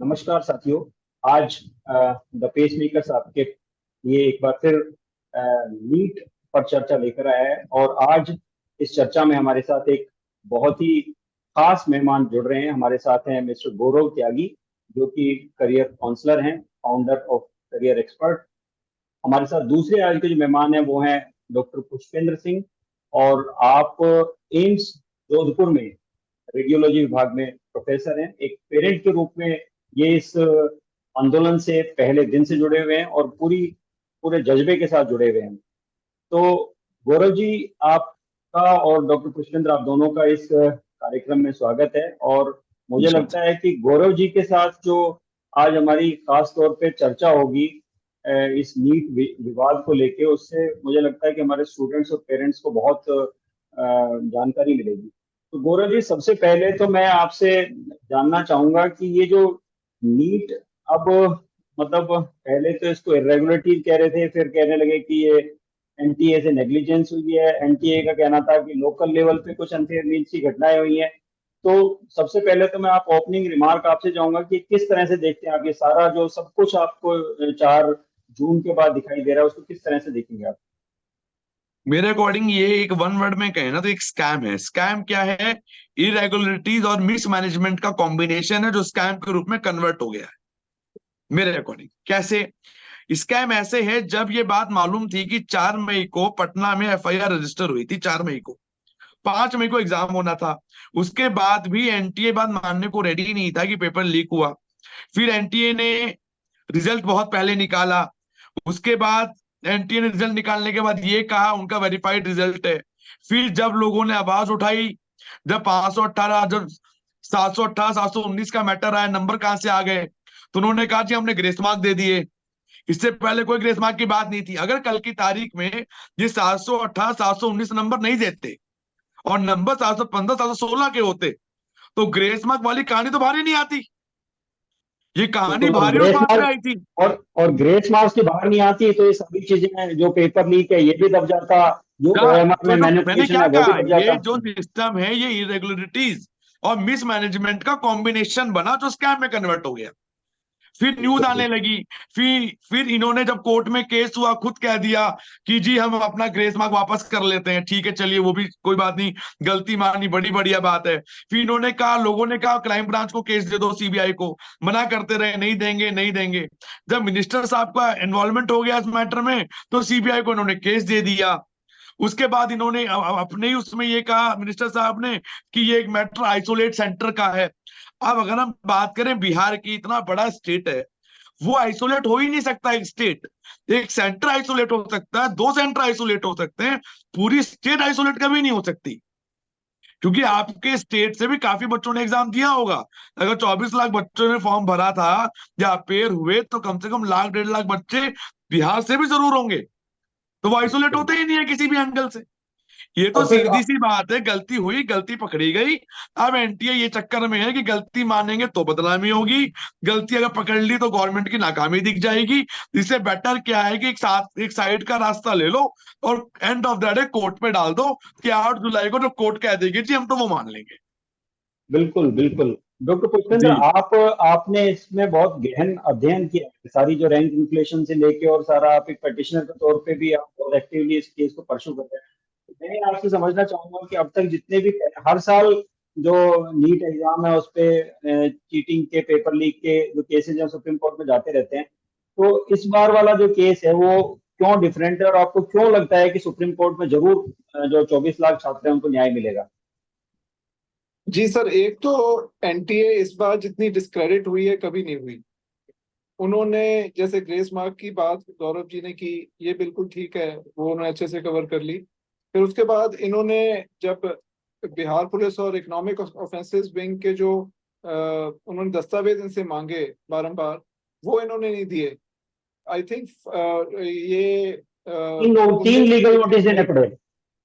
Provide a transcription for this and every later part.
नमस्कार साथियों। आज द पेस मेकर्स आपके लिए एक बार फिर नीट पर चर्चा लेकर आया है और आज इस चर्चा में हमारे साथ एक बहुत ही खास मेहमान जुड़ रहे हैं। हमारे साथ हैं मिस्टर गौरव त्यागी, जो कि करियर काउंसलर हैं, फाउंडर ऑफ करियर एक्सपर्ट। हमारे साथ दूसरे आज के जो मेहमान हैं वो हैं डॉक्टर पुष्पेंद्र सिंह, और आप एम्स जोधपुर में रेडियोलॉजी विभाग में प्रोफेसर हैं। एक पेरेंट के रूप में ये इस आंदोलन से पहले दिन से जुड़े हुए हैं और पूरे जज्बे के साथ जुड़े हुए हैं। तो गौरव जी, आपका और डॉक्टर पुष्पेंद्र, आप दोनों का इस कार्यक्रम में स्वागत है। और मुझे लगता है कि गौरव जी के साथ जो आज हमारी खास तौर पे चर्चा होगी इस नीट विवाद को लेके, उससे मुझे लगता है कि हमारे स्टूडेंट्स और पेरेंट्स को बहुत जानकारी मिलेगी। तो गौरव जी, सबसे पहले तो मैं आपसे जानना चाहूंगा कि ये जो नीट, अब मतलब पहले तो इसको इरेगुलरिटी कह रहे थे, फिर कहने लगे कि ये एनटीए से नेग्लिजेंस हुई है। एनटीए का कहना था कि लोकल लेवल पे कुछ अनफेयर मीन्स की घटनाएं हुई हैं। तो सबसे पहले तो मैं आप ओपनिंग रिमार्क आपसे चाहूंगा कि किस तरह से देखते हैं आप ये सारा जो सब कुछ आपको 4 जून के बाद दिखाई दे रहा है, उसको किस तरह से देखेंगे आप? मेरे अकॉर्डिंग ये एक वन वर्ड में कहे ना तो एक स्कैम है। स्कैम क्या है? इरेगुलरिटीज और मिसमैनेजमेंट का कॉम्बिनेशन है जो स्कैम के रूप में कन्वर्ट हो गया है। मेरे अकॉर्डिंग कैसे स्कैम ऐसे है, जब ये बात मालूम थी कि 4 मई को पटना में एफआईआर रजिस्टर हुई थी, 4 मई को, 5 मई को एग्जाम होना था। उसके बाद भी एनटीए बात मानने को रेडी नहीं था कि पेपर लीक हुआ। फिर एनटीए ने रिजल्ट बहुत पहले निकाला। उसके बाद एनटीए ने रिजल्ट निकालने के बाद ये कहा उनका वेरीफाइड रिजल्ट है। फिर जब लोगों ने आवाज उठाई, जब 518, जब 718, 719 का मैटर आया, नंबर कहां से आ गए, तो उन्होंने कहा कि हमने ग्रेस मार्क दे दिए। इससे पहले कोई ग्रेस मार्क की बात नहीं थी। अगर कल की तारीख में ये 718, 719 नंबर नहीं देते और नंबर 715, 716 के होते, तो ग्रेस मार्क वाली कहानी तो बाहर ही नहीं आती। ये कहानी बिल्कुल। और बाहर ही उस ग्रेस बात में आई मार्क थी। और ग्रेस मार्क्स की बाहर नहीं आती तो ये सभी चीजें, जो पेपर लीक है ये भी दब जाता, जो ओएमआर में तो मैंने मैनिपुलेशन क्या है वो भी कहा, दब ये जाता। जो सिस्टम है ये इरेगुलरिटीज और मिसमैनेजमेंट का कॉम्बिनेशन बना जो स्कैम में कन्वर्ट हो गया। फिर न्यूज बिल्कुल आने बिल्कुल। लगी। फिर इन्होंने जब कोर्ट में केस हुआ, खुद कह दिया कि जी हम अपना ग्रेस मार्क वापस कर लेते हैं, ठीक है चलिए वो भी कोई बात नहीं, गलती मानी, बड़ी बढ़िया बात है। फिर इन्होंने कहा, लोगों ने कहा क्राइम ब्रांच को केस दे दो, सीबीआई को, मना करते रहे, नहीं देंगे नहीं देंगे। जब मिनिस्टर साहब का इन्वॉल्वमेंट हो गया इस मैटर में, तो सीबीआई को इन्होंने केस दे दिया। उसके बाद इन्होंने अपने ही उसमें ये कहा मिनिस्टर साहब ने कि ये एक मैटर आइसोलेट सेंटर का है। अब अगर हम बात करें बिहार की, इतना बड़ा स्टेट है, वो आइसोलेट हो ही नहीं सकता। एक स्टेट, एक सेंटर आइसोलेट हो सकता है, 2 सेंटर आइसोलेट हो सकते हैं, पूरी स्टेट आइसोलेट कभी नहीं हो सकती। क्योंकि आपके स्टेट से भी काफी बच्चों ने एग्जाम दिया होगा। अगर 24 लाख बच्चों ने फॉर्म भरा था या अपेयर हुए, तो कम से कम लाख 1.5 लाख बच्चे बिहार से भी जरूर होंगे। तो वो आइसोलेट होते ही नहीं है किसी भी एंगल से। ये तो और फिर सीधी सी बात है, गलती हुई, गलती पकड़ी गई। अब एनटीए ये चक्कर में है कि गलती मानेंगे तो बदनामी होगी, गलती अगर पकड़ ली तो गवर्नमेंट की नाकामी दिख जाएगी। इससे बेटर क्या है कि एक साइड का रास्ता ले लो और end of the day court पे डाल दो कि 8 जुलाई को जो कोर्ट कह देगी जी हम तो वो मान लेंगे। बिल्कुल बिल्कुल। डॉक्टर पुष्पेंद्र, जी। आपने इसमें बहुत गहन अध्ययन किया है, सारी जो रैंक इन्फ्लेशन से लेके, और सारा आप एक प्रैक्टिशनर के तौर पे भी आप बहुत एक्टिवली इस केस को परस्यू कर रहे हैं। तो मैं आपसे समझना चाहूंगा कि अब तक जितने भी हर साल जो नीट एग्जाम है उस पे चीटिंग के, पेपर लीक के जो केसेस हैं सुप्रीम कोर्ट में जाते रहते हैं। तो इस बार वाला जो केस है वो क्यों डिफरेंट है, और आपको क्यों लगता है कि सुप्रीम कोर्ट में जरूर जो 24 लाख छात्र हैं उनको न्याय मिलेगा? जी सर, एक तो एनटीए इस बार जितनी डिस्क्रेडिट हुई है कभी नहीं हुई। उन्होंने जैसे ग्रेस मार्क की बात गौरव जी ने की, ये बिल्कुल ठीक है, वो उन्होंने अच्छे से कवर कर ली। फिर उसके बाद इन्होंने जब बिहार पुलिस और इकोनॉमिक ऑफेंसेस विंग के जो उन्होंने दस्तावेज इनसे मांगे बारंबार, वो इन्होंने नहीं दिए। आई थिंक ये तीन 19 लीगल नोटिस 21 देने में। पड़े।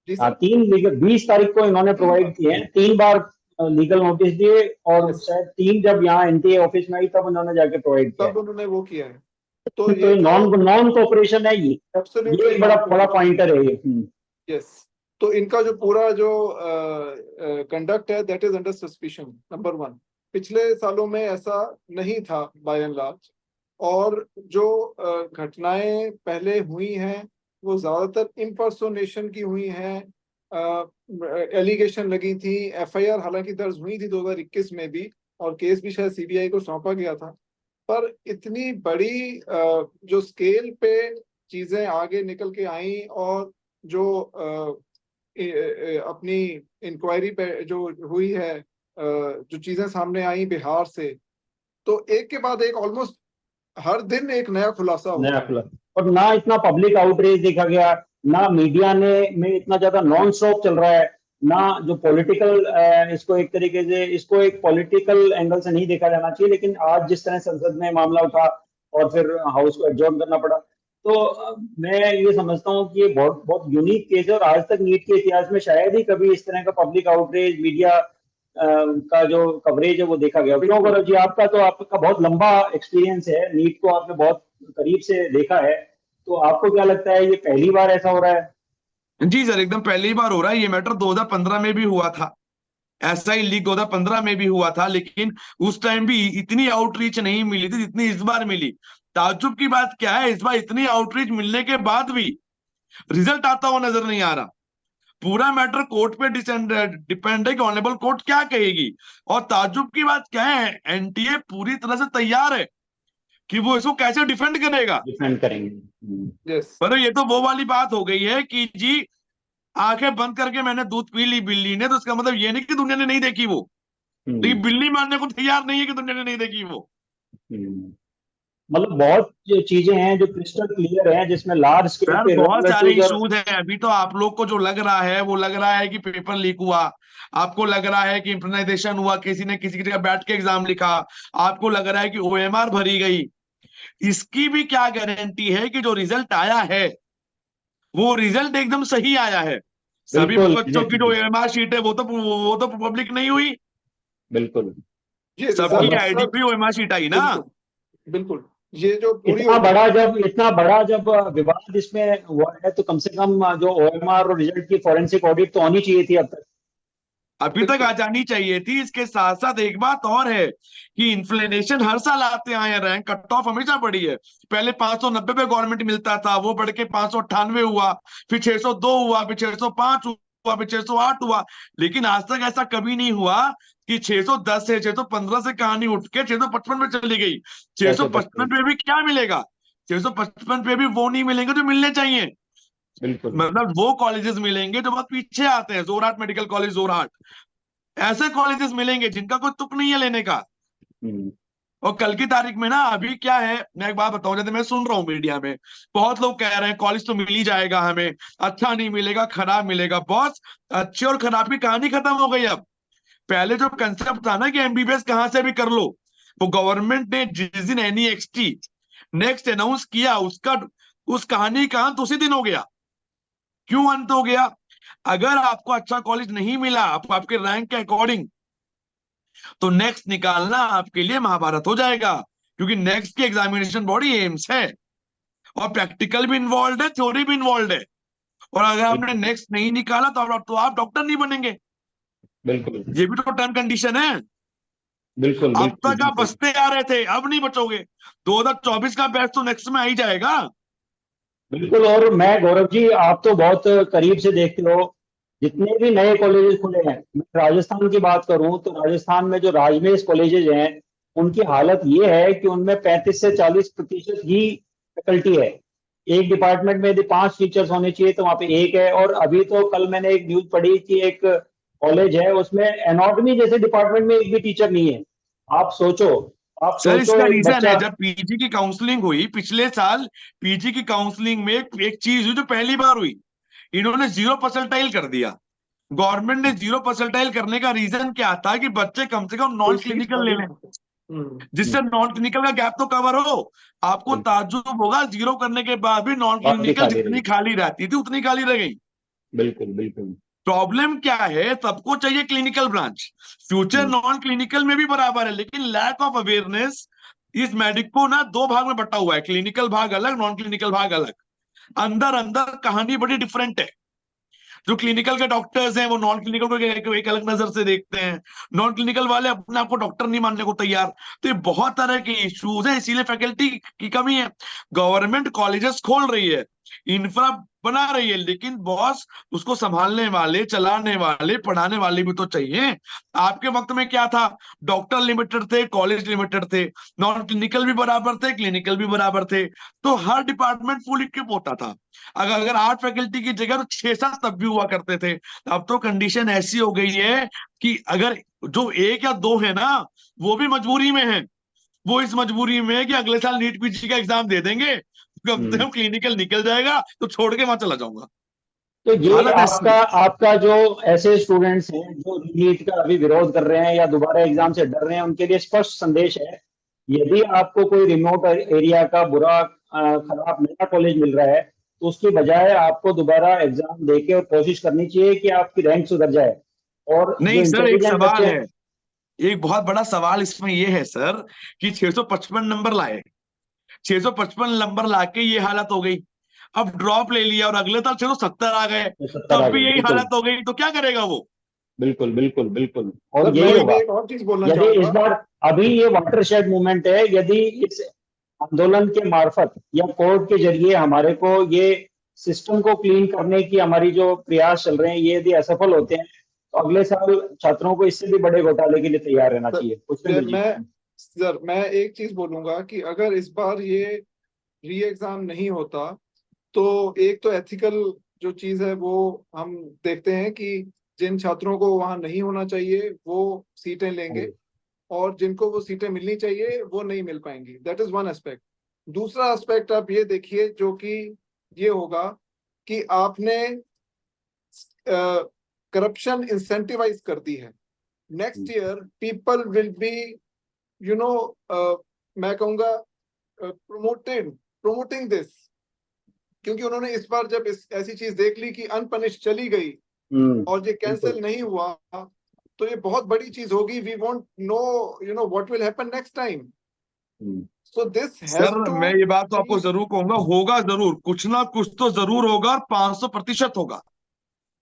जी हाँ, सर, 20 तारीख को इन्होंने 3 प्रोवाइड बार। किए हैं, 3 बार लीगल नोटिस दिए। और यस, शायद 3 जब यहाँ एनटीए ऑफिस में आई तब उन्होंने जाके प्रोवाइड किया तब है। उन्होंने वो किया है। तो तो ये ये जो नॉन नॉन कोऑपरेशन है ये एब्सोल्युटली एक बड़ा नॉन बड़ा कोऑपरेशन, पॉइंटर है ये। यस। तो इनका जो पूरा जो कंडक्ट है that is under suspicion, number 1। पिछले सालों में ऐसा नहीं था बाय एंड लार्ज। और जो घटनाएं पहले हुई हैं वो ज्यादातर इम्पर्सोनेशन की हुई हैं। एलिगेशन लगी थी, एफआईआर हालांकि दर्ज हुई थी 2021 में भी, और केस भी शायद सीबीआई को सौंपा गया था। पर इतनी बड़ी जो स्केल पे चीजें आगे निकल के आई, और जो अपनी इंक्वायरी पे जो हुई है, जो चीजें सामने आई बिहार से, तो एक के बाद एक ऑलमोस्ट हर दिन एक नया खुलासा हो नया रहा है। खुला, और ना इतना पब्लिक आउटरीच देखा गया, ना मीडिया ने में इतना ज्यादा नॉन स्टॉप चल रहा है, ना जो पॉलिटिकल, इसको एक तरीके से इसको एक पॉलिटिकल एंगल से नहीं देखा जाना चाहिए, लेकिन आज जिस तरह संसद में मामला उठा और फिर हाउस को एडजॉर्न करना पड़ा, तो मैं ये समझता हूँ कि ये बहुत बहुत यूनिक केस है, और आज तक नीट के इतिहास में शायद ही कभी इस तरह का पब्लिक आउटरीच, मीडिया का जो कवरेज है वो देखा गया। क्यों बिल्कुल। गौरव जी, आपका बहुत लंबा एक्सपीरियंस है, नीट को आपने बहुत करीब से देखा है, तो आपको क्या लगता है ये पहली बार ऐसा हो रहा है? जी सर, एकदम पहली बार हो रहा है। ये मैटर 2015 में भी हुआ था, ऐसा ही लीक 2015 में भी हुआ था, लेकिन उस टाइम भी इतनी आउटरीच नहीं मिली थी जितनी इस बार मिली। ताज्जुब की बात क्या है, इस बार इतनी आउटरीच मिलने के बाद भी रिजल्ट आता हुआ नजर नहीं आ रहा। पूरा मैटर कोर्ट पे डिपेंड है कि ऑनरेबल कोर्ट क्या कहेगी। और ताज्जुब की बात क्या है, एनटीए पूरी तरह से तैयार है कि वो इसको कैसे डिफेंड करेगा। डिफेंड करेंगे। यस। पर ये तो वो वाली बात हो गई है कि जी आंखें बंद करके मैंने दूध पी ली बिल्ली ने, तो इसका मतलब ये नहीं कि दुनिया ने नहीं देखी वो, तो ये हम्म, बिल्ली मानने को तैयार नहीं है कि दुनिया ने नहीं देखी वो। हम्म। मतलब बहुत चीजें हैं जो क्रिस्टल क्लियर हैं, जिसमें लार्ज स्केल सर पे बहुत सारे इरेगुलरिटीज और इश्यूज हैं। अभी तो आप लोग को जो लग रहा है वो लग रहा है कि पेपर लीक हुआ, आपको लग रहा है कि इंप्रूनाइजेशन हुआ, किसी ने किसी की जगह बैठ के एग्जाम लिखा, आपको लग रहा है कि ओएमआर भरी गई। इसकी भी क्या गारंटी है कि जो रिजल्ट आया है वो रिजल्ट एकदम सही आया है। सभी बिल्कुल बच्चों की जो ओएमआर शीट है वो तो पब्लिक नहीं हुई, बिल्कुल। ये सबकी result sir. IDP OMR sheet आई ना। बिल्कुल। बिल्कुल। ये जो पूरी ओवरऑल। इतना बड़ा जब विवाद इसमें हुआ है, तो कम से कम जो ओएमआर और रिजल्ट की फॉरेंसिक ऑडिट तो होनी चाहिए थी अब तक। अभी तक आ बिल्कुल। जानी चाहिए थी। इसके साथ साथ एक बात और है कि इन्फ्लेशन हर साल आते आए हैं, रैंक कट ऑफ हमेशा बढ़ी है। पहले 590 पे गवर्नमेंट मिलता था, वो बढ़ के 598 हुआ, फिर 602 हुआ, फिर 605 हुआ, फिर 608 हुआ। लेकिन आज तक ऐसा कभी नहीं हुआ कि 610 से 615 से कहानी उठ के 655 पे चली गई। कैसे 655 पचपन? पे भी क्या मिलेगा, 655 पे भी वो नहीं मिलेंगे जो मिलने चाहिए। बिल्कुल। मतलब वो कॉलेजेस मिलेंगे जो बहुत पीछे आते हैं, जोरहाट मेडिकल कॉलेज जोरहाट, ऐसे कॉलेजेस मिलेंगे जिनका कोई तुक नहीं है लेने का। हम्म, और कल की तारीख में ना अभी क्या है, मैं एक बात बताऊं, जैसे मैं सुन रहा हूँ मीडिया में बहुत लोग कह रहे हैं कॉलेज तो मिल ही जाएगा हमें, अच्छा नहीं मिलेगा, खराब मिलेगा। बॉस, अच्छे और खराब की कहानी खत्म हो गई अब। पहले जो कंसेप्ट था ना कि एमबीबीएस कहां से भी कर लो, वो गवर्नमेंट ने जिस दिन एनईएक्सटी नेक्स्ट अनाउंस किया, उसका उस कहानी का अंत उसी दिन हो गया। क्यों अंत हो गया? अगर आपको अच्छा कॉलेज नहीं मिला आपके रैंक के अकॉर्डिंग, तो नेक्स्ट निकालना आपके लिए महाभारत हो जाएगा, क्योंकि नेक्स्ट की एग्जामिनेशन बॉडी एम्स है, और प्रैक्टिकल भी इन्वॉल्व है, थ्योरी भी इन्वॉल्व है। और अगर आपने बिल्कुल नेक्स्ट नहीं निकाला तो आप डॉक्टर नहीं बनेंगे। बिल्कुल ये भी तो टर्म कंडीशन है। बिल्कुल अब बिल्कुल तक आप बिल्कुल बचते आ रहे थे, अब नहीं बचोगे। 2024 का बैच तो नेक्स्ट में आ ही जाएगा। बिल्कुल। और मैं, गौरव जी, आप तो बहुत करीब से देखते हो, जितने भी नए कॉलेजेस खुले हैं, मैं राजस्थान की बात करूं तो राजस्थान में जो राजमेश कॉलेजेस हैं, उनकी हालत ये है कि उनमें 35 से 40% ही फैकल्टी है। एक डिपार्टमेंट में यदि 5 टीचर्स होने चाहिए तो वहां पे एक है। और अभी तो कल मैंने एक न्यूज पढ़ी कि एक कॉलेज है, उसमें एनाटॉमी जैसे डिपार्टमेंट में एक भी टीचर नहीं है। आप सोचो, आप सर सोचो इसका एक रीजन है, बच्चा। जब पीजी की काउंसलिंग हुई पिछले साल, पीजी की काउंसलिंग में एक चीज हुई जो पहली बार हुई, इन्होंने 0 परसेंटाइल कर दिया। गवर्नमेंट ने 0 परसेंटाइल करने का रीजन क्या था कि बच्चे कम से कम कोई नॉन सीट क्लिनिकल खाली ले ना लें, हो। जिससे नॉन क्लिनिकल का गैप तो कवर हो। आपको बिल्कुल, ताज्जुब होगा, 0 करने के बाद भी नॉन बात भी क्लिनिकल खाली जितनी रही। खाली रहती थी उतनी खाली रह गई। बिल्कुल बिल्कुल। प्रॉब्लम क्या है, सबको चाहिए क्लिनिकल ब्रांच, फ्यूचर हम्म, नॉन क्लिनिकल में भी बराबर है, लेकिन लैक ऑफ अवेयरनेस। इस मेडिक को ना दो भाग में बटा हुआ है, क्लिनिकल भाग अलग, नॉन क्लिनिकल भाग अलग। अंदर अंदर कहानी बड़ी डिफरेंट है। जो क्लिनिकल के डॉक्टर्स हैं वो नॉन क्लिनिकल को एक अलग नजर से देखते हैं, नॉन क्लिनिकल वाले अपने आप को डॉक्टर नहीं मानने को तैयार। तो ये बहुत तरह के इश्यूज हैं, इसीलिए फैकल्टी की कमी है। गवर्नमेंट कॉलेजेस खोल रही है, इंफ्रा बना रही है, लेकिन बॉस उसको संभालने वाले, चलाने वाले, पढ़ाने वाले भी तो चाहिए। आपके वक्त में क्या था, डॉक्टर लिमिटेड थे, कॉलेज लिमिटेड थे, नॉन क्लिनिकल भी बराबर थे, क्लिनिकल भी बराबर थे, तो हर डिपार्टमेंट फुल इक्विप होता था। अगर 8 फैकल्टी की जगह तो 6-7 तब भी हुआ करते थे। अब तो कंडीशन ऐसी हो गई है कि अगर जो 1 या 2 है ना, वो भी मजबूरी में है। वो इस मजबूरी में है कि अगले साल नीट पीजी का एग्जाम दे देंगे, कम से कम क्लिनिकल निकल जाएगा तो छोड़ के वहां चला जाऊंगा। तो ये हालत ऐसी आपका है। आपका जो ऐसे स्टूडेंट्स हैं जो नीट का अभी विरोध कर रहे हैं या दोबारा एग्जाम से डर रहे हैं, उनके लिए स्पष्ट संदेश है, यदि आपको कोई रिमोट एरिया का बुरा खराब नया कॉलेज मिल रहा है, तो उसकी बजाय आपको दोबारा एग्जाम देके और कोशिश करनी चाहिए कि आपकी रैंक सुधर जाए। और जो नहीं सर, एक इंटेलिजेंट सवाल बच्चे है, एक बहुत बड़ा सवाल इसमें ये है सर कि 655 नंबर लाए, 655 नंबर लाके ये हालत हो गई। अब ड्रॉप ले लिया और अगले साल 670 आ गए, तो 70 आ तब गए, भी यही बिल्कुल हालत हो गई, तो क्या करेगा वो? बिल्कुल बिल्कुल बिल्कुल। और सर यही मैं होगा एक और चीज बोलना यदि इस चाहूंगा। बार, अभी ये वाटरशेड मूवमेंट है, यदि इस आंदोलन के मार्फत या कोर्ट के जरिए हमारे को ये सिस्टम को क्लीन करने की हमारी जो प्रयास चल रहे हैं, ये यदि असफल होते हैं, तो अगले साल छात्रों को इससे भी बड़े घोटाले के लिए तैयार रहना सर, चाहिए। पुष्पेंद्र जी। मैं एक चीज बोलूंगा कि अगर इस बार ये री एग्जाम नहीं होता, तो एक तो एथिकल जो चीज है वो हम देखते हैं कि जिन छात्रों को वहां नहीं होना चाहिए वो सीटें लेंगे, और जिनको वो सीटें मिलनी चाहिए वो नहीं मिल पाएंगी। That is one aspect. दूसरा एस्पेक्ट आप ये देखिए, जो कि ये होगा कि आपने करप्शन इंसेंटिवाइज कर दी है। Next year people will be, you know, मैं कहूंगा प्रोमोटिंग दिस, क्योंकि उन्होंने इस बार जब ऐसी चीज देख ली कि अनपनिश चली गई और ये कैंसिल नहीं हुआ, तो ये बहुत बड़ी चीज होगी। We won't know, you know, what will happen next time. So this has sir to मैं ये बात तो आपको बी। जरूर कहूंगा, होगा जरूर, कुछ ना कुछ तो जरूर होगा, और 500% होगा,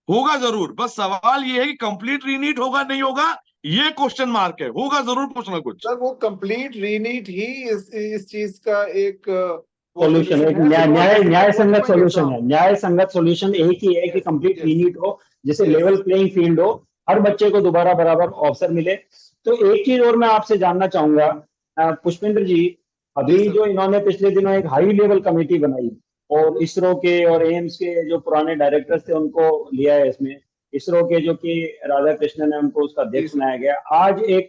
होगा जरूर। बस सवाल ये है कि कंप्लीट रीनीट होगा नहीं होगा, ये क्वेश्चन मार्क है। होगा जरूर कुछ ना कुछ। सर वो कंप्लीट रीनीट ही इस चीज का एक वो सॉल्यूशन है, सोल्यूशन एक है, न्याय बिकॉज न्याय दिस इज अ न्याय संगत क्वालिफाइंग सॉल्यूशन है, एग्जाम। न्याय संगत सॉल्यूशन एक ही है कि यस, कंप्लीट यस, रीनीट हो, जिससे यस। लेवल प्लेइंग फील्ड हो, हर बच्चे को दोबारा बराबर अवसर मिले। तो एक चीज और मैं आपसे जानना चाहूंगा, पुष्पेंद्र जी, जी अभी सर। जो इन्होंने पिछले दिनों एक हाई लेवल कमेटी बनाई और इसरो के और एम्स के जो पुराने डायरेक्टर्स थे उनको लिया है इसमें, इसरो के जो कि राधा कृष्णन है उनको उसका जी अध्यक्ष सर। बनाया गया। आज एक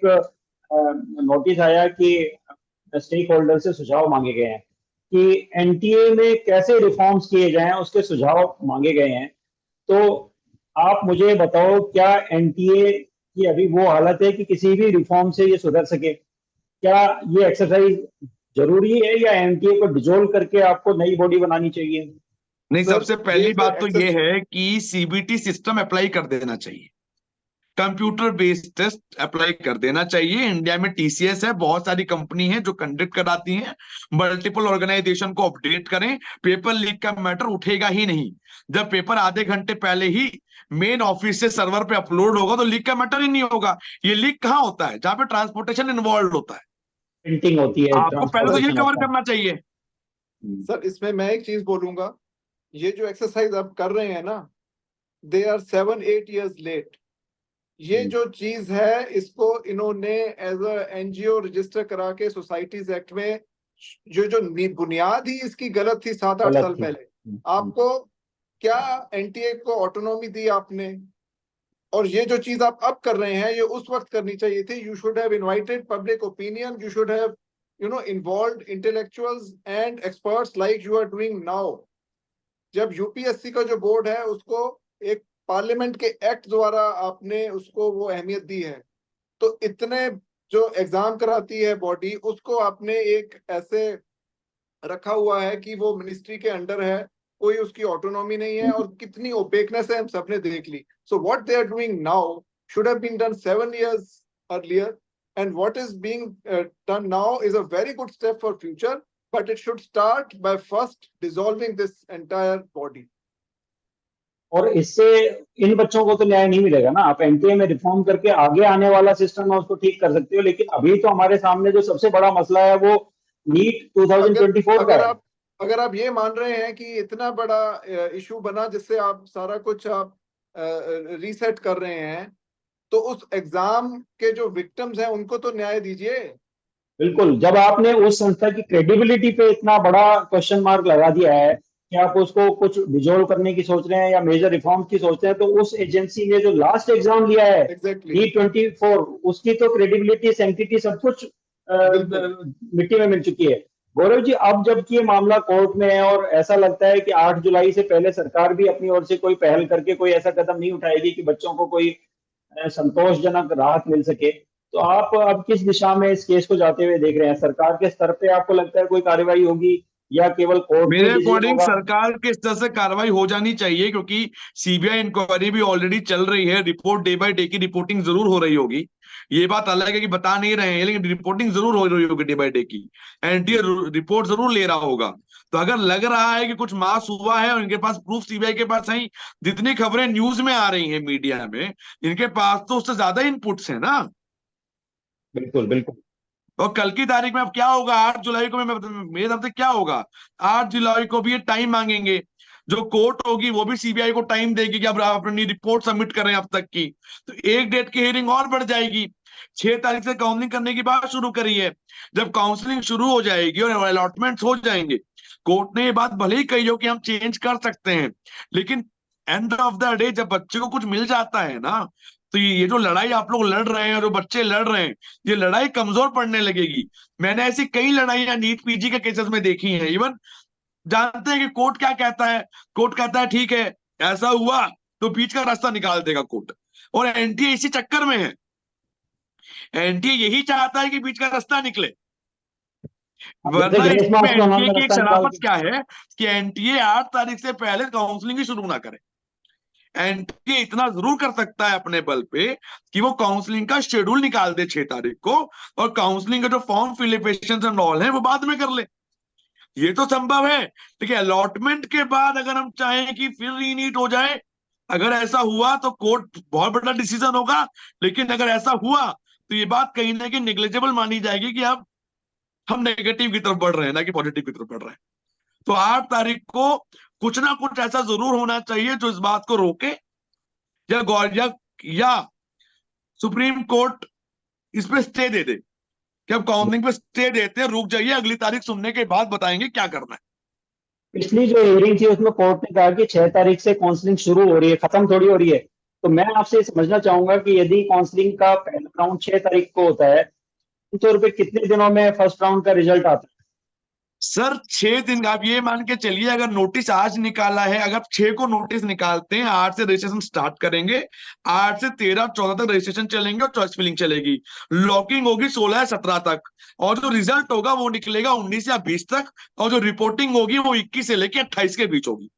नोटिस आया कि स्टेक होल्डर से सुझाव मांगे गए हैं कि एनटीए में कैसे रिफॉर्म्स किए जाएं, उसके सुझाव मांगे गए हैं। तो आप मुझे बताओ, क्या एनटीए की अभी वो हालत है कि किसी भी रिफॉर्म से ये सुधर सके? क्या ये एक्सरसाइज जरूरी है या एनटीए को डिसोल्व करके आपको नई बॉडी बनानी चाहिए? नहीं, सर सबसे ये पहली जो बात तो ये है कि सीबीटी सिस्टम अप्लाई कर देना चाहिए, कंप्यूटर बेस्ड टेस्ट अप्लाई कर देना चाहिए। इंडिया में टीसीएस है, बहुत सारी कंपनी है जो कंडक्ट कराती हैं। मल्टीपल ऑर्गेनाइजेशन को अपडेट करें, पेपर लीक का मैटर उठेगा ही नहीं। जब पेपर आधे घंटे पहले ही मेन ऑफिस से सर्वर पे अपलोड होगा तो लीक का मैटर ही नहीं होगा। ये लीक कहाँ होता है? जहां पे ट्रांसपोर्टेशन इन्वॉल्व होता है। प्रिंटिंग होती है, आपको पहले तो ये ट्रांसपोर्टेशन कवर होता है। करना चाहिए। सर इसमें मैं एक चीज बोलूंगा, ये जो एक्सरसाइज आप कर रहे हैं ना, दे आर 7-8 years लेट। ये जो चीज है इसको इन्होंने एज अ एनजीओ रजिस्टर करा के सोसाइटीज एक्ट में, जो बुनियाद ही इसकी गलत थी 7-8 गलत साल थी। पहले। आपको क्या एनटीए को ऑटोनॉमी दी आपने, और ये जो चीज आप अब कर रहे हैं ये उस वक्त करनी चाहिए थी। You should have invited public opinion, you should have, you know, involved intellectuals and experts like you are doing now. जब यूपीएससी का जो बोर्ड है उसको एक पार्लियामेंट के एक्ट द्वारा आपने उसको वो अहमियत दी है, तो इतने जो एग्जाम कराती है बॉडी उसको आपने एक ऐसे रखा हुआ है कि वो मिनिस्ट्री के अंडर है, कोई उसकी ऑटोनॉमी नहीं है, और कितनी ओपेकनेस है हम सबने देख ली। So what they are doing now should have been done 7 years earlier, and what is being done now is a very good step for future, but it should start by first dissolving this entire body. और इससे इन बच्चों को तो न्याय नहीं मिलेगा ना। आप एनटीए में रिफॉर्म करके आगे आने वाला सिस्टम है उसको ठीक कर सकते हो, लेकिन अभी तो हमारे सामने जो सबसे बड़ा मसला है वो नीट अगर 2024 का अगर है। आप अगर आप ये मान रहे हैं कि इतना बड़ा इशू बना जिससे आप सारा कुछ आप रीसेट कर रहे हैं, तो उस एग्जाम के जो विक्टिम्स हैं उनको तो न्याय दीजिए। बिल्कुल, जब आपने उस संस्था की क्रेडिबिलिटी पे इतना बड़ा क्वेश्चन मार्क लगा दिया है कि आप उसको कुछ डिजोल्व करने की सोच रहे हैं या मेजर रिफॉर्म की सोच रहे हैं, तो उस एजेंसी ने जो लास्ट एग्जाम लिया है एग्जैक्टली T24, उसकी तो क्रेडिबिलिटी, सैंक्टिटी सब कुछ बिल्कुल। मिट्टी में मिल चुकी है। गौरव जी, अब जबकि ये मामला कोर्ट में है और ऐसा लगता है कि 8 जुलाई से पहले सरकार भी अपनी ओर से कोई पहल करके कोई ऐसा कदम नहीं उठाएगी कि बच्चों को कोई संतोषजनक राहत मिल सके, तो आप अब किस दिशा में इस केस को जाते हुए देख रहे हैं? सरकार के स्तर पे आपको लगता है कोई कार्रवाई होगी या केवल कोर्ट में मेरे डिसीजन अकॉर्डिंग होगा? सरकार के स्तर से कार्रवाई हो जानी चाहिए, क्योंकि सीबीआई इंक्वायरी भी ऑलरेडी चल रही है। रिपोर्ट डे बाय डे की रिपोर्टिंग जरूर हो रही होगी। ये बात अलग है कि बता नहीं रहे हैं, लेकिन रिपोर्टिंग जरूर हो रही होगी डे बाय डे की। एनटीए रिपोर्ट जरूर ले रहा होगा। तो अगर लग रहा है कि कुछ मास हुआ है और इनके पास प्रूफ सीबीआई के पास है, जितनी खबरें न्यूज में आ रही हैं मीडिया में, इनके पास तो उससे ज्यादा इनपुट्स है ना। बिल्कुल बिल्कुल। और कल की तारीख में अब क्या होगा, 8 जुलाई को, मेरे तरफ से क्या होगा, 8 जुलाई को भी ये टाइम मांगेंगे। जो कोर्ट होगी वो भी सीबीआई को टाइम देगी कि अब आप अपनी रिपोर्ट सबमिट करें अब तक की। तो एक डेट की हियरिंग और बढ़ जाएगी। 6 तारीख से काउंसलिंग करने की बात शुरू करी है। जब काउंसलिंग शुरू हो जाएगी और अलॉटमेंट हो जाएंगे, कोर्ट ने ये बात भले ही कही हो कि हम चेंज कर सकते हैं, लेकिन एंड ऑफ द डे जब बच्चे को कुछ मिल जाता है ना, तो ये जो लड़ाई आप लोग लड़ रहे हैं और जो बच्चे लड़ रहे हैं, ये लड़ाई कमजोर पड़ने लगेगी। मैंने ऐसी कई लड़ाइयां नीट पीजी के केसेस में देखी हैं। इवन जानते हैं कि कोर्ट क्या कहता है। कोर्ट कहता है ठीक है, ऐसा हुआ तो बीच का रास्ता निकाल देगा कोर्ट। और एनटीए इसी चक्कर में है। एनटीए यही चाहता है कि बीच का रास्ता निकले। जैसे वरना ग्रेस इसमें मार्क्स में एनटीए उन्होंने की एक रास्ता निकाल शराफत दिया। क्या है कि एनटीए 8 तारीख से पहले काउंसलिंग ही शुरू ना करे। एनटीए इतना जरूर कर सकता है अपने बल पे कि वो काउंसलिंग का शेड्यूल निकाल दे 6 तारीख को, और काउंसलिंग का जो फॉर्म फिलिपेशन एंड ऑल है वो बाद में कर ले। ये तो संभव है। देखिए, अलॉटमेंट के बाद अगर हम चाहें कि फिर रीनीट हो जाए, अगर ऐसा हुआ तो कोर्ट बहुत बड़ा डिसीजन होगा। लेकिन अगर ऐसा हुआ तो ये बात कहीं ना कहीं निग्लेजेबल मानी जाएगी कि अब हम नेगेटिव की तरफ बढ़ रहे हैं, ना कि पॉजिटिव की तरफ बढ़ रहे हैं। तो 8 तारीख को कुछ ना कुछ ऐसा जरूर होना चाहिए जो इस बात को रोके, या या सुप्रीम कोर्ट इस पे स्टे दे दे कि अब काउंसलिंग पे स्टे देते हैं, रुक जाइए, अगली तारीख सुनने के बाद बताएंगे क्या करना है। पिछली जो हियरिंग थी उसमें कोर्ट ने कहा कि 6 तारीख से काउंसलिंग शुरू हो रही है, खत्म थोड़ी हो रही है। तो मैं आपसे समझना चाहूंगा कि यदि काउंसलिंग का पहला राउंड 6 तारीख को होता है, आमतौर पे कितने दिनों में फर्स्ट राउंड का रिजल्ट आता सर 6 दिन, आप ये मान के चलिए, अगर नोटिस आज निकाला है, अगर 6 को नोटिस निकालते हैं, 8 से रजिस्ट्रेशन स्टार्ट करेंगे, 8 से 13 14 तक रजिस्ट्रेशन चलेंगे और चॉइस फिलिंग चलेगी। लॉकिंग होगी 16 या 17 तक, और जो रिजल्ट होगा वो निकलेगा 19 या 20 तक, और जो रिपोर्टिंग होगी वो 21 से लेके 28 के बीच होगी।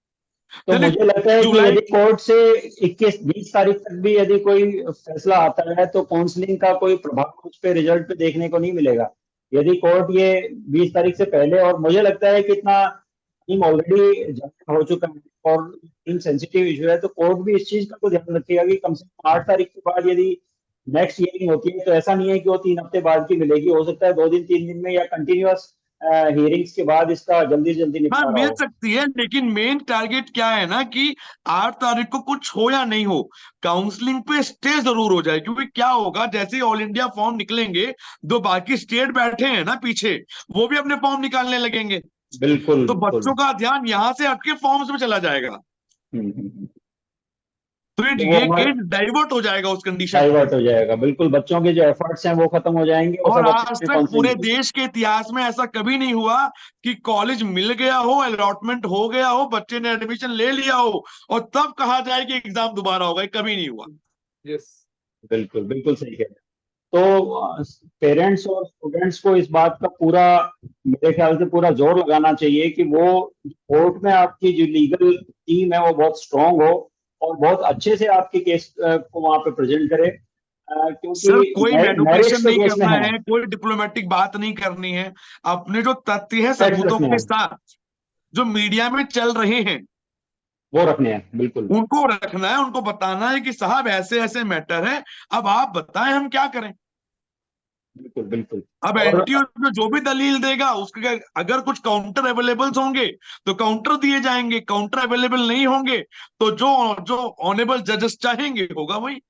तो यानी मुझे लगता है कि जुलाई। यदि कोर्ट से 21-20 तारीख तक भी यदि कोई फैसला आता है तो काउंसलिंग का कोई प्रभाव उस पे रिजल्ट पे देखने को नहीं मिलेगा। यदि कोर्ट ये 20 तारीख से पहले, और मुझे लगता है कि इतना टाइम ऑलरेडी जारी हो चुका है और इन सेंसिटिव इशू है, तो कोर्ट भी इस चीज का तो ध्यान रखेगा कि कम से कम 8 तारीख के बाद यदि नेक्स्ट हियरिंग होती है तो ऐसा नहीं है कि वो 3 हफ्ते बाद की मिलेगी। हो सकता है 2 दिन 3 दिन में या कंटिन्यूअस हियरिंग्स के बाद इसका जल्दी से जल्दी हाँ, निपटारा मिल हो। सकती है, लेकिन मेन टारगेट क्या है ना कि 8 तारीख को कुछ हो या नहीं हो, काउंसलिंग पे स्टे जरूर हो जाए। क्योंकि क्या होगा, जैसे ही ऑल इंडिया फॉर्म निकलेंगे, जो बाकी स्टेट बैठे हैं ना पीछे, वो भी अपने फॉर्म निकालने लगेंगे। बिल्कुल तो बिल्कुल। बच्चों का ध्यान यहां से हटके फॉर्म्स में चला जाएगा। हम्म। तो तो वो ये हमारा केस डाइवर्ट हो जाएगा उस कंडीशन में। डाइवर्ट हो जाएगा, बिल्कुल बच्चों के जो एफर्ट्स हैं वो खत्म हो जाएंगे और और सब अपने आज अपने तक काउंसलिंग पूरे में। देश के इतिहास में ऐसा कभी नहीं हुआ कि कॉलेज मिल गया हो, अलॉटमेंट हो गया हो, बच्चे ने एडमिशन ले लिया हो, और तब कहा जाए कि एग्जाम दोबारा होगा। ये कभी नहीं हुआ। यस। बिल्कुल बिल्कुल सही कह रहे हैं। तो पेरेंट्स और स्टूडेंट्स को इस बात का पूरा, मेरे ख्याल से पूरा जोर लगाना चाहिए कि वो कोर्ट में आपकी जो लीगल टीम है वो बहुत स्ट्रांग हो और बहुत अच्छे से आपके केस को वहां पे प्रेजेंट करे, सर कोई क्योंकि मैनिपुलेशन मेरिट्स तो नहीं केस में करना है। है, कोई डिप्लोमेटिक बात नहीं करनी है। अपने जो तथ्य है फैक्ट्स सबूतों रखने के हैं। साथ, जो मीडिया में चल रहे हैं, वो रखने हैं, बिल्कुल उनको रखना है, उनको बताना है कि साहब ऐसे ऐसे मैटर है, अब आप बताएं हम क्या करें। बिल्कुल बिल्कुल। अब और एनटीओ में जो भी दलील देगा उसके अगर कुछ काउंटर अवेलेबल होंगे तो काउंटर दिए जाएंगे, काउंटर अवेलेबल नहीं होंगे तो जो जो ऑनेबल जजेस चाहेंगे होगा वही।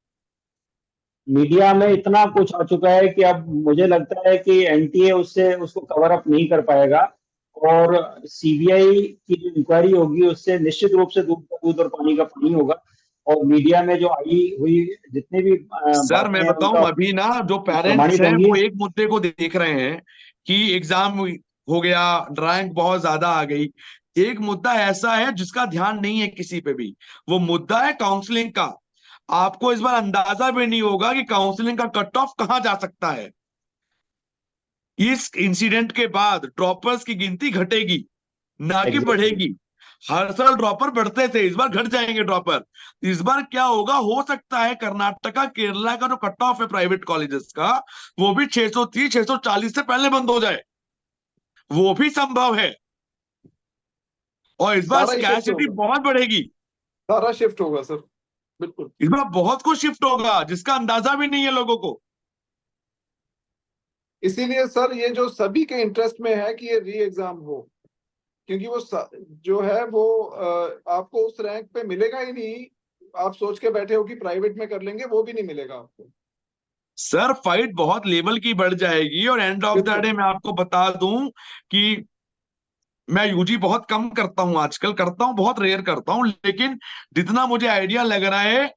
मीडिया में इतना कुछ आ चुका है कि अब मुझे लगता है कि एनटीए उससे उसको कवर अप नहीं कर पाएगा, और सीबीआई की जो इंक्वायरी होगी उससे निश्चित रूप से दूध का दूध और पानी का पानी होगा। और मीडिया में जो आई हुई जितनी भी सर बातें मैं हैं बताऊं, उनका अभी ना जो पेरेंट्स प्रमाणित हैं होंगी। वो एक मुद्दे को देख रहे हैं कि एग्जाम हो गया, रैंक बहुत ज्यादा आ गई। एक मुद्दा ऐसा है जिसका ध्यान नहीं है किसी पे भी, वो मुद्दा है काउंसलिंग का। आपको इस बार अंदाजा भी नहीं होगा कि काउंसलिंग का कट ऑफ कहां जा सकता है। इस इंसिडेंट के बाद ड्रॉपर्स की गिनती घटेगी, ना कि एग्जैक्टली। बढ़ेगी। हर साल ड्रॉपर बढ़ते थे, इस बार घट जाएंगे ड्रॉपर। इस बार क्या होगा, हो सकता है कर्नाटका केरला का जो कट ऑफ है प्राइवेट कॉलेजेस का, वो भी 630 640 से पहले बंद हो जाए, वो भी संभव है। और इस बार सारा ही शिफ्ट स्कैसिटी होगा, बहुत बढ़ेगी। सारा शिफ्ट होगा सर, बिल्कुल। इस बार बहुत कुछ शिफ्ट होगा जिसका अंदाजा भी नहीं है लोगों को। इसीलिए सर ये जो सभी के इंटरेस्ट में है कि ये री एग्जाम हो, क्योंकि वो जो है वो आपको उस रैंक पे मिलेगा ही नहीं। आप सोच के बैठे हो कि प्राइवेट में कर लेंगे, वो भी नहीं मिलेगा आपको। सर फाइट बहुत लेवल की बढ़ जाएगी, और एंड ऑफ द बिल्कुल। डे मैं आपको बता दूं कि मैं यूजी बहुत कम करता हूं, आजकल करता हूं, बहुत रेयर करता हूं, लेकिन जितना मुझे आइडिया लग रहा है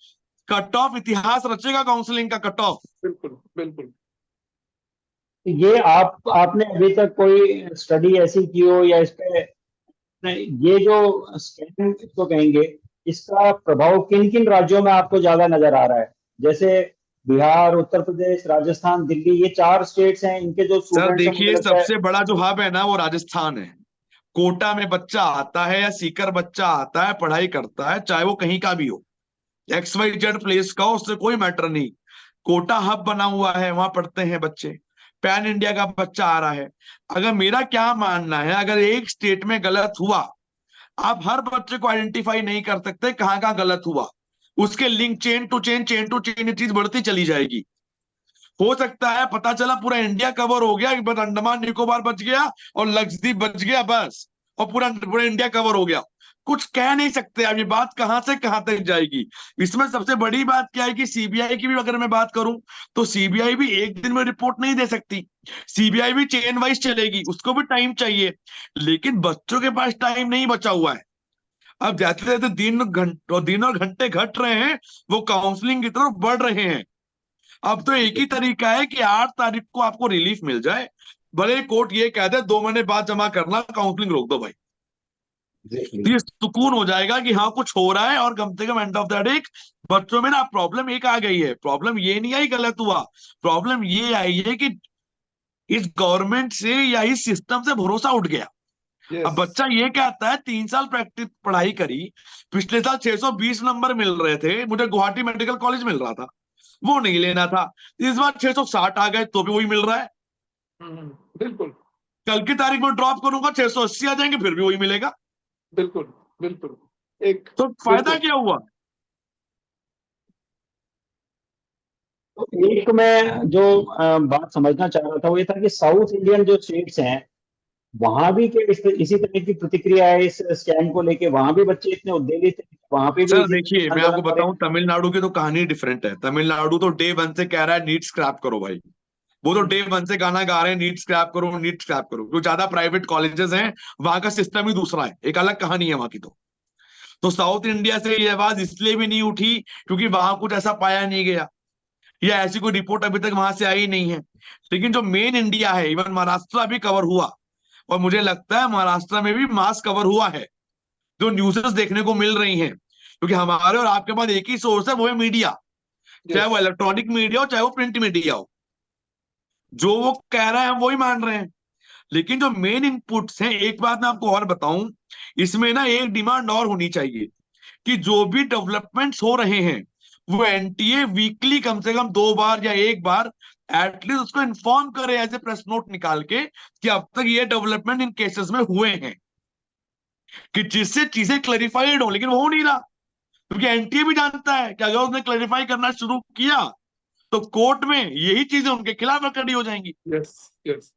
कट ऑफ इतिहास रचेगा काउंसलिंग का कट ऑफ। बिल्कुल बिल्कुल। ये आपने अभी तक कोई स्टडी ऐसी की हो या इस पे, नहीं, ये जो स्कैम इसको कहेंगे, इसका प्रभाव किन किन राज्यों में आपको ज्यादा नजर आ रहा है? जैसे बिहार, उत्तर प्रदेश, राजस्थान, दिल्ली, ये 4 स्टेट्स हैं, इनके जो सर स्टूडेंट्स हैं मुझे देखिए, लगता है। सबसे बड़ा जो हब है ना वो राजस्थान है। कोटा में बच्चा आता है या सीकर बच्चा आता है, पढ़ाई करता है, चाहे वो कहीं का भी हो, एक्स वाई जेड प्लेस का हो, उससे कोई मैटर नहीं। कोटा हब बना हुआ है, वहां पढ़ते हैं बच्चे। पैन इंडिया का बच्चा आ रहा है। अगर मेरा क्या मानना है, अगर एक स्टेट में गलत हुआ, आप हर बच्चे को आइडेंटिफाई नहीं कर सकते कहाँ कहाँ गलत हुआ। उसके लिंक चेन टू चेन ये चीज बढ़ती चली जाएगी। हो सकता है पता चला पूरा इंडिया कवर हो गया, बस अंडमान निकोबार बच गया और लक्षद्वीप बच गया बस, और पूरा पूरा इंडिया कवर हो गया। कुछ कह नहीं सकते अब, ये बात कहां से कहां तक जाएगी। इसमें सबसे बड़ी बात क्या है कि सीबीआई की भी अगर मैं बात करूं, तो सीबीआई भी एक दिन में रिपोर्ट नहीं दे सकती। सीबीआई भी चेन वाइज चलेगी, उसको भी टाइम चाहिए। लेकिन बच्चों के पास टाइम नहीं बचा हुआ है। अब जाते जाते दिन और घंटे घट रहे हैं, वो काउंसलिंग की तरफ बढ़ रहे हैं। अब तो एक ही तरीका है कि 8 तारीख को आपको रिलीफ मिल जाए, भले ही कोर्ट ये कह दे 2 महीने बाद जमा करना, काउंसलिंग रोक दो भाई। तो एग्जैक्टली। ये सुकून हो जाएगा कि हाँ कुछ हो रहा है, और कम से come end of the day बच्चों में ना प्रॉब्लम एक आ गई है। प्रॉब्लम ये नहीं आई गलत हुआ, प्रॉब्लम ये आई है कि इस गवर्नमेंट से या इस सिस्टम से भरोसा उठ गया। अब यस। बच्चा ये कहता है 3 साल प्रैक्टिस पढ़ाई करी, पिछले साल 620 नंबर मिल रहे थे, मुझे गुवाहाटी मेडिकल कॉलेज मिल रहा था, वो नहीं लेना था। इस बार 660 आ गए तो भी वही मिल रहा है। बिल्कुल कल की तारीख में ड्रॉप करूंगा 680 आ जाएंगे, फिर भी वही मिलेगा। बिल्कुल बिल्कुल। एक। तो फायदा बिल्कुल। क्या हुआ। तो एक मैं जो बात समझना चाह रहा था वो ये था कि साउथ इंडियन जो स्टेट्स हैं, वहां भी क्या इसी तरह की प्रतिक्रिया है इस स्कैम को लेके? वहां भी बच्चे इतने उद्वेलित थे, वहां पे भी सर इसी देखिए, तरह मैं आपको आंदोलन हो रहे बताऊं, तमिलनाडु की तो कहानी डिफरेंट है। तमिलनाडु तो डे वन से कह रहा है नीट स्क्रैप करो भाई। वो तो हम्म, डे वन से गाना गा रहे हैं, नीट स्क्रैप करो नीट स्क्रैप करो। जो ज्यादा प्राइवेट कॉलेजेस हैं, वहां का सिस्टम ही दूसरा है, एक अलग कहानी है वहां की। तो साउथ इंडिया से ये आवाज इसलिए भी नहीं उठी क्योंकि वहां कुछ ऐसा पाया नहीं गया, या ऐसी कोई रिपोर्ट अभी तक वहां से आई नहीं है। लेकिन जो मेन इंडिया है, इवन महाराष्ट्र भी कवर हुआ, और मुझे लगता है महाराष्ट्र में भी मास कवर हुआ है, जो न्यूज़ेस देखने को मिल रही हैं। क्योंकि हमारे और आपके पास एक ही सोर्स है, वो है मीडिया। चाहे यस। वो इलेक्ट्रॉनिक मीडिया हो, चाहे वो प्रिंट मीडिया हो, जो वो कह रहा है हम वही मान रहे हैं। लेकिन जो मेन इनपुट्स हैं, एक बात मैं आपको और बताऊं, इसमें ना एक डिमांड और होनी चाहिए कि जो भी डेवलपमेंट्स हो रहे हैं, वो एनटीए वीकली कम से कम 2 बार या 1 बार एटलीस्ट उसको इन्फॉर्म करे, ऐसे प्रेस नोट निकाल के, कि अब तक ये डेवलपमेंट इन केसेस में हुए हैं। कि जिससे चीजें क्लैरिफाइड हो, लेकिन वो हो नहीं रहा, क्योंकि एनटीए भी जानता है कि अगर उसने क्लैरिफाई करना शुरू किया तो कोर्ट में यही चीजें उनके खिलाफ खड़ी हो जाएंगी। Yes yes.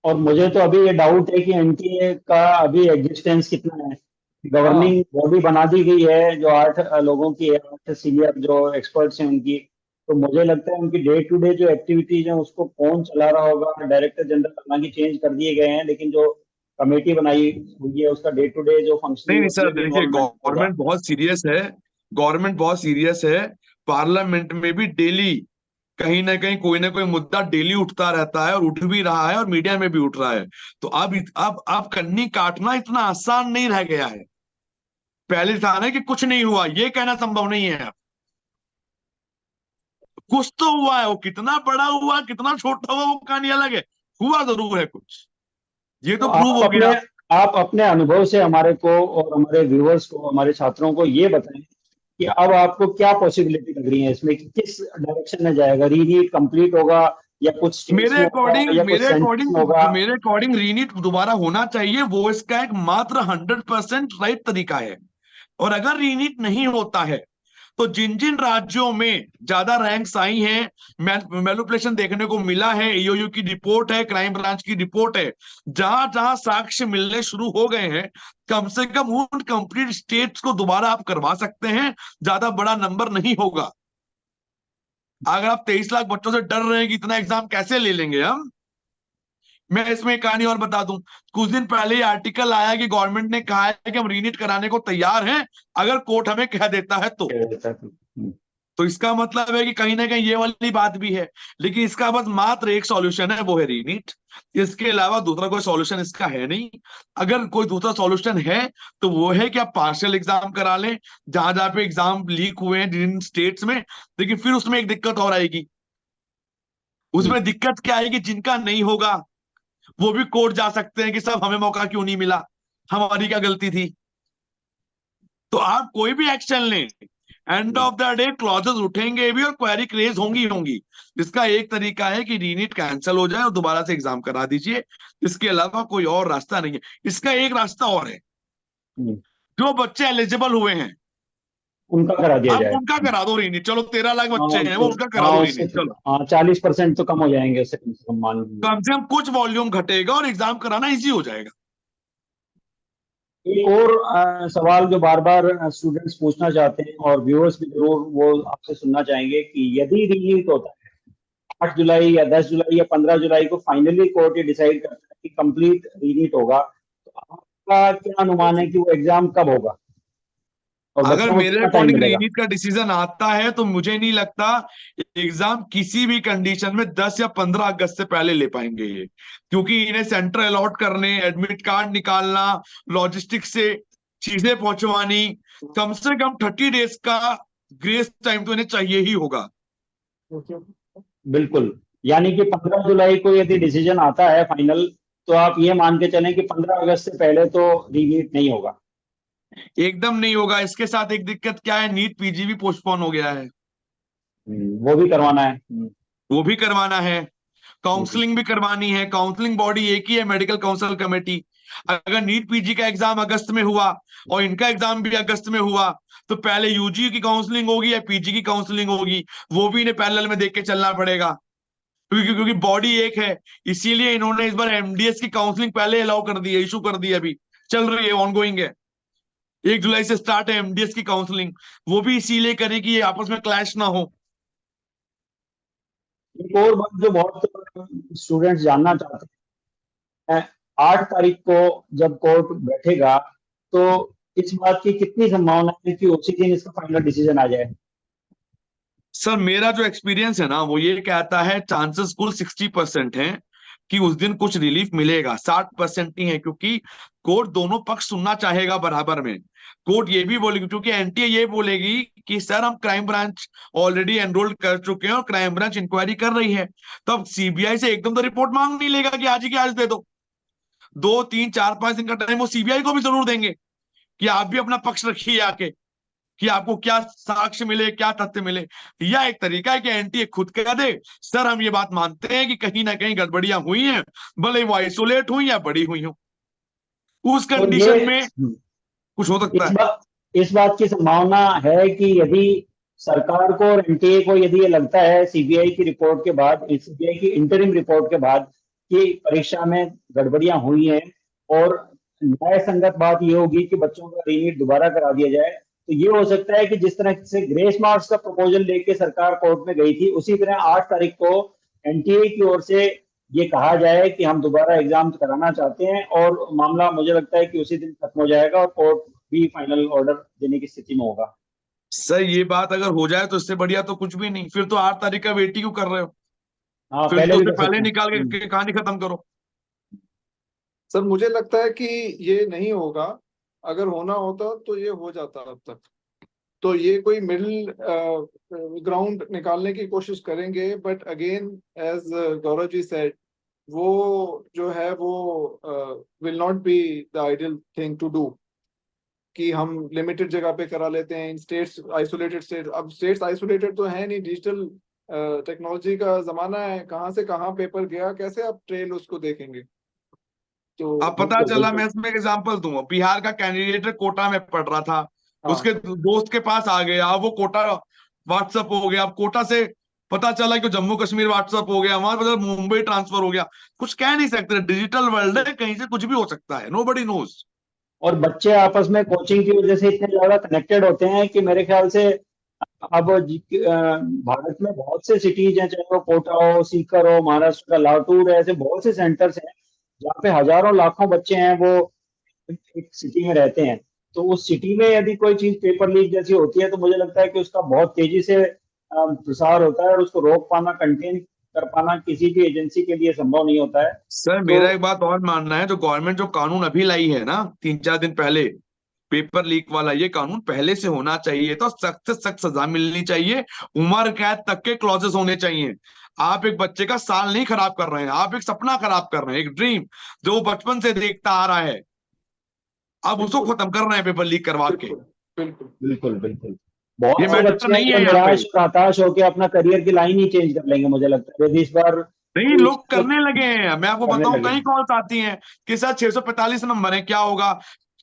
और मुझे तो अभी ये डाउट है कि एनटीए का अभी एग्जिस्टेंस कितना है। हाँ गवर्निंग बॉडी बना दी गई है जो 8 लोगों की है, 8 सीनियर जो एक्सपर्ट्स हैं उनकी। तो मुझे लगता है उनकी डे टू डे जो एक्टिविटीज हैं उसको कौन चला रहा होगा। डायरेक्टर जनरल हालांकि चेंज कर दिए गए हैं, लेकिन जो कमेटी बनाई हुई है उसका डे टू डे जो नहीं फंक्शनिंग नहीं होती सर, है देखिए इन्वॉल्वमेंट होगा। गवर्नमेंट बहुत सीरियस है, गवर्नमेंट बहुत सीरियस है। पार्लियामेंट में भी डेली कहीं ना कोई मुद्दा डेली उठता रहता है, और उठ भी रहा है, और मीडिया में भी उठ रहा है। तो अब कन्नी काटना इतना आसान नहीं रह गया है। पहले था ना कि कुछ नहीं हुआ, ये कहना संभव नहीं है अब। कुछ तो हुआ है, वो कितना बड़ा हुआ कितना छोटा हुआ वो कहानी अलग है, हुआ जरूर है कुछ, ये तो तो प्रूव हो गया। आप अपने अनुभव से हमारे को और हमारे व्यूअर्स को, हमारे छात्रों को ये बताएं कि अब आपको क्या पॉसिबिलिटी लग रही है इसमें कि किस डायरेक्शन में जाएगा। रीनीट कंप्लीट होगा या कुछ स्टेट्स मेरे में होगा अकॉर्डिंग या कुछ मेरे सेंटर्स में होगा। अकॉर्डिंग मेरे अकॉर्डिंग रीनीट दोबारा होना चाहिए, वो इसका एक मात्र 100% राइट तरीका है। और अगर रीनीट नहीं होता है तो जिन जिन राज्यों में ज्यादा रैंक्स आई हैं, मैनिपुलेशन देखने को मिला है, ईओयू की रिपोर्ट है, क्राइम ब्रांच की रिपोर्ट है, जहां जहां साक्ष्य मिलने शुरू हो गए हैं, कम से कम उन कंप्लीट स्टेट्स को दोबारा आप करवा सकते हैं। ज्यादा बड़ा नंबर नहीं होगा। अगर आप 23 लाख बच्चों से डर रहे हैं कि इतना एग्जाम कैसे ले लेंगे हम, मैं इसमें एक कहानी और बता दूं। कुछ दिन पहले ही आर्टिकल आया कि गवर्नमेंट ने कहा है कि हम रीनीट कराने को तैयार हैं, अगर कोर्ट हमें कह देता है तो। तो इसका मतलब है कि कहीं ना कहीं ये वाली बात भी है। लेकिन इसका बस मात्र एक सॉल्यूशन है, वो है रीनीट। इसके अलावा दूसरा कोई सॉल्यूशन इसका है नहीं। अगर कोई दूसरा सॉल्यूशन है तो वो है कि आप पार्शियल एग्जाम करा लें, जहां जहां पे एग्जाम लीक हुए हैं जिन स्टेट्स में। लेकिन फिर उसमें एक दिक्कत और आएगी। उसमें दिक्कत क्या आएगी, जिनका नहीं होगा वो भी कोर्ट जा सकते हैं कि साहब हमें मौका क्यों नहीं मिला, हमारी क्या गलती थी। तो आप कोई भी एक्शन लें, end of the day clauses उठेंगे भी और क्वेरी क्रेज होंगी होंगी। इसका एक तरीका है कि रीनीट कैंसिल हो जाए और दोबारा से एग्जाम करा दीजिए। इसके अलावा कोई और रास्ता नहीं है। इसका एक रास्ता और है, जो बच्चे एलिजिबल हुए हैं उनका करा दिया अब जाए। उनका करा दो रीनीट। चलो 13 लाख हाँ बच्चे हैं, वो उनका करा हाँ दो उससे रीनीट, चलो। हाँ 40% तो कम हो जाएंगे उससे, कम से कम मान लीजिए। कम से कम कुछ वॉल्यूम घटेगा और एग्जाम कराना इजी हो जाएगा। एक और सवाल जो बार बार स्टूडेंट्स पूछना चाहते हैं और व्यूअर्स भी जरूर वो आपसे सुनना चाहेंगे कि यदि रीनीट होता है 8 जुलाई या 10 जुलाई या 15 जुलाई को फाइनली कोर्ट ये डिसाइड करता है कि कंप्लीट रीनीट होगा, तो आपका क्या अनुमान है कि वो एग्जाम कब होगा और अगर बच्चों को मेरे कितना टाइम अकॉर्डिंग मिलेगा। रीनीट का डिसीजन आता है तो मुझे नहीं लगता एग्जाम किसी भी कंडीशन में 10 या 15 अगस्त से पहले ले पाएंगे ये, क्योंकि इन्हें सेंटर अलॉट करने, एडमिट कार्ड निकालना, लॉजिस्टिक्स से चीजें पहुंचवानी, कम से कम 30 डेज का ग्रेस टाइम तो इन्हें चाहिए ही होगा। बिल्कुल, यानी कि 15 जुलाई को यदि डिसीजन आता है फाइनल, तो आप ये मान के चलें कि 15 अगस्त से पहले तो रीनीट नहीं होगा। एकदम नहीं होगा। इसके साथ एक दिक्कत क्या है, नीट पीजी भी पोस्टपोन हो गया है, वो भी करवाना है। वो भी करवाना है। काउंसलिंग भी करवानी है। काउंसलिंग बॉडी एक ही है, मेडिकल काउंसिल कमेटी। अगर नीट पीजी का एग्जाम अगस्त में हुआ और इनका एग्जाम भी अगस्त में हुआ तो पहले यूजी की काउंसलिंग होगी या पीजी की काउंसलिंग होगी, वो भी इन्हें पैरेलल में देख के चलना पड़ेगा, क्योंकि बॉडी एक है। इसीलिए इन्होंने इस बार एमडीएस की काउंसलिंग पहले अलाउ कर दी है, इशू कर दी है, अभी चल रही है, ऑनगोइंग है। 1 जुलाई से स्टार्ट है एमडीएस की काउंसलिंग, वो भी इसीलिए करें कि ये आपस में क्लैश ना हो। एक और बात जो बहुत स्टूडेंट्स जानना चाहते हैं, 8 तारीख को जब कोर्ट बैठेगा तो इस बात की कितनी संभावना है कि उसी दिन इसका फाइनल डिसीजन आ जाए। सर मेरा जो एक्सपीरियंस है ना वो ये कहता है चांसेस कुल 60% हैं कि उस दिन कुछ रिलीफ मिलेगा, 60% ही है, क्योंकि कोर्ट दोनों पक्ष सुनना चाहेगा बराबर में। कोर्ट ये भी बोलेगी, क्योंकि एनटीए ये बोलेगी कि सर हम क्राइम ब्रांच ऑलरेडी एनरोल्ड कर चुके हैं और क्राइम ब्रांच इंक्वायरी कर रही है। तो अब सीबीआई से एकदम तो रिपोर्ट मांग नहीं लेगा कि आज ही की आज दे दो। 2 3 4 5 दिन का टाइम वो सीबीआई को भी जरूर देंगे कि आप भी अपना पक्ष रखिए आके, कि आपको क्या साक्ष्य मिले, क्या तथ्य मिले। यह एक तरीका है कि एनटीए खुद कह दे सर हम ये बात मानते हैं कि कहीं ना कहीं गड़बड़ियां हुई हैं, भले वो आइसोलेट हुई या बड़ी हुई हो। उस तो कंडीशन में कुछ हो सकता है। इस बात की संभावना है कि यदि सरकार को और एनटीए को यदि ये लगता है सीबीआई की रिपोर्ट के बाद, सीबीआई की इंटरिम रिपोर्ट के बाद कि परीक्षा में गड़बड़ियां हुई हैं और न्याय संगत बात ये होगी कि बच्चों का रीनीट दोबारा करा दिया जाए, तो ये हो सकता है कि जिस तरह से ग्रेस मार्क्स का प्रपोजल लेके सरकार कोर्ट में गई थी, उसी तरह 8 तारीख को एनटीए की ओर से ये कहा जाए कि हम दोबारा एग्जाम कराना चाहते हैं, और मामला मुझे लगता है कि उसी दिन खत्म हो जाएगा और कोर्ट भी फाइनल ऑर्डर देने की स्थिति में होगा। सर ये बात अगर हो जाए तो इससे बढ़िया तो कुछ भी नहीं, फिर तो 8 तारीख का वेट ही क्यों कर रहे हो? हाँ, फिर पहले तो भी उसे कर पहले सकते निकाल हैं। के कहानी खत्म करो। सर मुझे लगता है कि ये नहीं होगा, अगर होना होता तो ये हो जाता अब तक। तो ये कोई मिडिल ग्राउंड निकालने की कोशिश करेंगे, but again as Gaurav ji said, वो जो है वो will not be the ideal thing to do, कि हम लिमिटेड जगह पे करा लेते हैं इन स्टेट्स, आइसोलेटेड स्टेट। अब स्टेट्स आइसोलेटेड तो है नहीं, डिजिटल टेक्नोलॉजी का जमाना है, कहाँ से कहाँ पेपर गया, कैसे आप ट्रेल उसको देखेंगे? तो अब पता चला, मैं इसमें एग्जांपल दूंगा, बिहार का कैंडिडेट कोटा में पढ़ रहा था, हाँ उसके दोस्त के पास आ गया, अब वो कोटा व्हाट्सएप हो गया, अब कोटा से पता चला कि जम्मू कश्मीर व्हाट्सएप हो गया, वहां पता मुंबई ट्रांसफर हो गया। कुछ कह नहीं सकते, डिजिटल वर्ल्ड है, कहीं से कुछ भी हो सकता है, नोबडी नोज। और बच्चे आपस में कोचिंग की वजह से इतने ज्यादा कनेक्टेड होते हैं कि मेरे ख्याल से अब भारत में बहुत से सिटीज हैं, चाहे वो कोटा हो, सीकर हो, महाराष्ट्र का लातूर है, ऐसे बहुत से सेंटर्स हैं जहाँ पे हजारों लाखों बच्चे हैं वो एक सिटी में रहते हैं। तो उस सिटी में यदि कोई चीज पेपर लीक जैसी होती है तो मुझे लगता है कि उसका बहुत तेजी से प्रसार होता है, और उसको रोक पाना, कंटेन कर पाना किसी भी एजेंसी के लिए संभव नहीं होता है। सर तो मेरा एक बात और मानना है, जो गवर्नमेंट जो कानून अभी लाई है ना 3-4 दिन पहले, पेपर लीक वाला, ये कानून पहले से होना चाहिए, तो सख्त से सख्त सजा मिलनी चाहिए, उम्र कैद तक के क्लॉजेस होने चाहिए। आप एक बच्चे का साल नहीं खराब कर रहे हैं, आप एक सपना खराब कर रहे हैं, एक ड्रीम जो वो बचपन से देखता आ रहा है, अब उसको बिल्कुल खत्म कर रहे हैं पेपर लीक करवा के। बिल्कुल बिल्कुल। बिल्कुल बिल्कुल, ये बहुत से मैटर बच्चे हैं नहीं जो है यहाँ पे। निराश और हताश होकर अपना करियर की लाइन ही चेंज कर लेंगे, मुझे लगता है यदि इस बार नहीं, कोई लोग करने लगे हैं, मैं आपको करने बताऊं, लगे कई हैं। कॉल्स आती हैं कि सर 645 नंबर है, क्या होगा?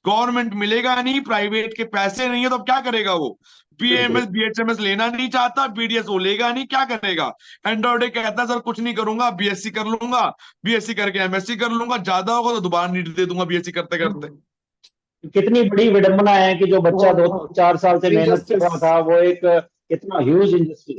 गवर्नमेंट मिलेगा नहीं, प्राइवेट के पैसे नहीं है, तो अब क्या करेगा वो? बिल्कुल बीएमएस बीएचएमएस लेना नहीं चाहता, बीडीएस लेगा नहीं, क्या करेगा? एंड्रॉइड कहता है सर कुछ नहीं करूंगा, बीएससी कर लूंगा, बीएससी करके एमएससी कर लूंगा, ज्यादा होगा तो दोबारा नीट दे दूंगा बीएससी करते करते। कितनी बड़ी विडंबना है कि जो बच्चा बहुत 2 बहुत 4 साल से मेहनत कर इनजस्टिस। रहा था, वो एक कितना ह्यूज इंडस्ट्री,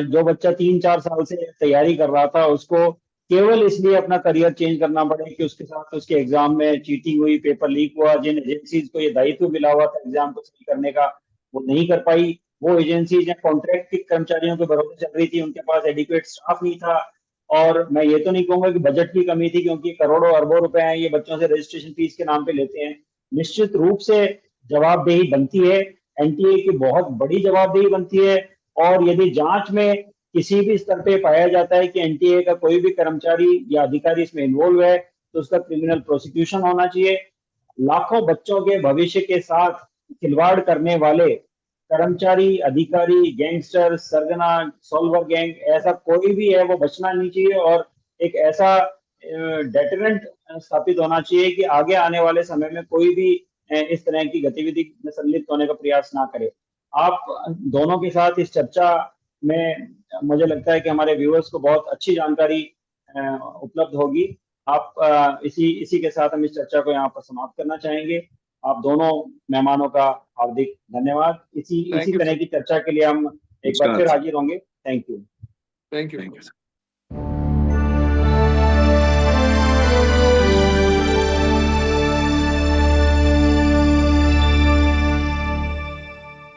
जो बच्चा 3 4 साल से तैयारी कर रहा था, उसको केवल इसलिए अपना करियर चेंज करना पड़े कि उसके साथ उसके एग्जाम में चीटिंग हुई, पेपर लीक हुआ, जिन एजेंसीज को ये दायित्व मिला हुआ था एग्जाम को सही करने का, वो नहीं कर पाई। वो एजेंसीज कॉन्ट्रैक्ट के कर्मचारियों के भरोसे चल रही थी, उनके पास एडिक्वेट स्टाफ नहीं था। और मैं ये तो नहीं कहूंगा कि बजट की कमी थी, क्योंकि करोड़ों अरबों रुपए हैं ये बच्चों से रजिस्ट्रेशन फीस के नाम पे लेते हैं। निश्चित रूप से जवाबदेही बनती है, एनटीए की बहुत बड़ी जवाबदेही बनती है। और यदि जांच में किसी भी स्तर पे पाया जाता है कि एनटीए का कोई भी कर्मचारी या अधिकारी इसमें इन्वॉल्व है, तो उसका क्रिमिनल प्रोसिक्यूशन होना चाहिए। लाखों बच्चों के भविष्य के साथ खिलवाड़ करने वाले कर्मचारी, अधिकारी, गैंगस्टर, सरगना, सॉल्वर गैंग, ऐसा कोई भी है वो बचना नहीं चाहिए, और एक ऐसा डेटरेंट स्थापित होना चाहिए कि आगे आने वाले समय में कोई भी इस तरह की गतिविधि में संलिप्त होने का प्रयास ना करे। आप दोनों के साथ इस चर्चा में मुझे लगता है कि हमारे व्यूअर्स को बहुत अच्छी जानकारी उपलब्ध होगी। आप इसी इसी के साथ हम इस चर्चा को यहाँ पर समाप्त करना चाहेंगे। आप दोनों मेहमानों का हार्दिक धन्यवाद। इसी थैंक यू तरह सर। की चर्चा के लिए हम एक बार नमस्कार फिर सर। हाजिर होंगे। Thank you. Thank you. Thank you.